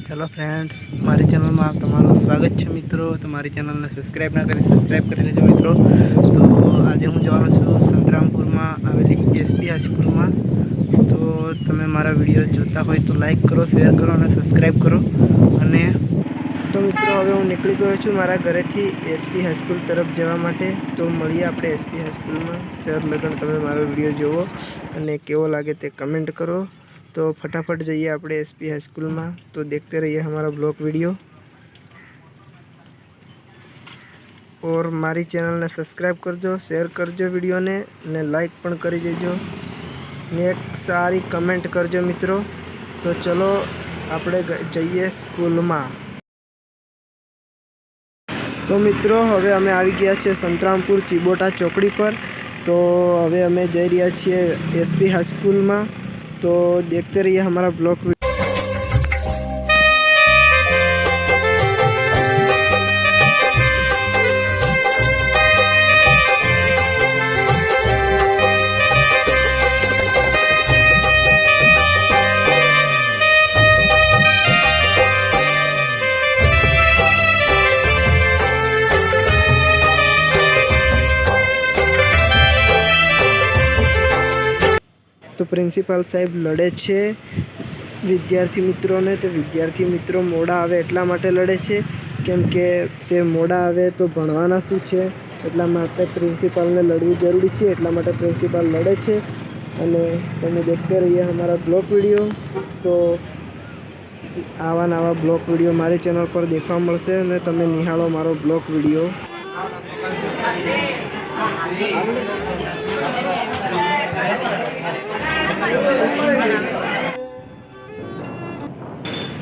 Hello friends, मारी channel में आप तमाરું स्वागत है मित्रों। तो मारी चैनल ने सब्सक्राइब ना करी सब्सक्राइब कर लेजो मित्रों। तो आज हूँ जवानो छूँ संतरामपुर में आवेली एसपी हाईस्कूल में। तो तमे मारा वीडियो जोता हो तो लाइक करो, शेर करो और सब्सक्राइब करो। अने तो मित्रों हवे हूँ निकली गयो छूँ मारा घरेथी एसपी हाईस्कूल तरफ जवा माटे। तो मळीए आपणे एसपी हाईस्कूल में। त्यार लगन तमे मारो वीडियो जोवो अने केवो लागे ते कमेंट करो। तो फटाफट जाइए अपने एसपी हाईस्कूल में। तो देखते रहिए हमारा ब्लॉग वीडियो और मारी चैनल ने सब्सक्राइब करजो, शेर करजो वीडियो ने लाइक पण करी देजो ने एक सारी कमेंट करजो मित्रों। तो चलो આપણે જઈએ સ્કૂલમાં। तो मित्रों હવે અમે આવી ગયા છીએ સંતરામપુર ચીબોટા ચોકડી પર। तो હવે અમે જઈ રહ્યા છીએ એસપી હાઈસ્કૂલમાં। तो देखते रहिए हमारा ब्लॉग। तो प्रिंसिपल साहेब लड़े छे विद्यार्थी मित्रों ने। तो विद्यार्थी मित्रों मोड़ा आवे एटला माटे लड़े छे केम के ते मोड़ा आवे तो भणवाना शुं छे एटला माटे प्रिंसिपल ने लड़વું जरूरी छे। एटला माटे प्रिंसिपल लड़े छे अने तमे देखते रहिए हमारा ब्लॉग वीडियो। तो आवा नवा ब्लॉग वीडियो मारी चैनल पर देखवा मळशे अने तमे निहाळो मारो ब्लॉग वीडियो।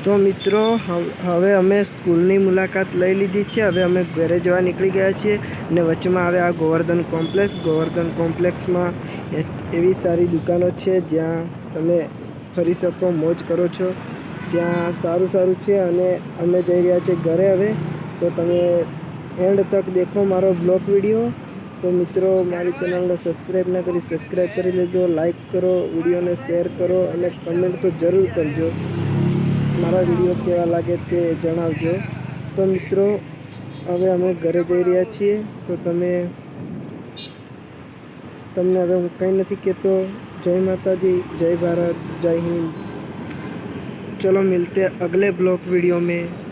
तो मित्रों हवे अमे स्कूलनी मुलाकात लई लीधी छे। हवे अमे घरे जवा निकली गया छीए ने वच्चेमां आवे आ गोवर्धन कॉम्प्लेक्स। गोवर्धन कॉम्प्लेक्स में एवी सारी दुकानों छे ज्यां तमे फरी शको, मौज करो छो। त्यां सारूं सारूं छे अने अमे जई रह्या छीए घरे हवे। तो तमे एंड तक देखो मारो ब्लॉग वीडियो। तो मित्रों मारी चैनल ने सब्सक्राइब ना करी सब्सक्राइब करी लेजो, लाइक करो, वीडियो ने शेर करो और कमेंट तो जरूर करजो। मारा वीडियो केवा लागे ते जणावजो। तो मित्रों हवे अमे घरे जई रह्या छीए। तो तमने हवे हूँ कंई नथी कहेतो। जय माताजी, जय भारत, जय हिंद। चलो मिलते अगले ब्लॉग वीडियो में।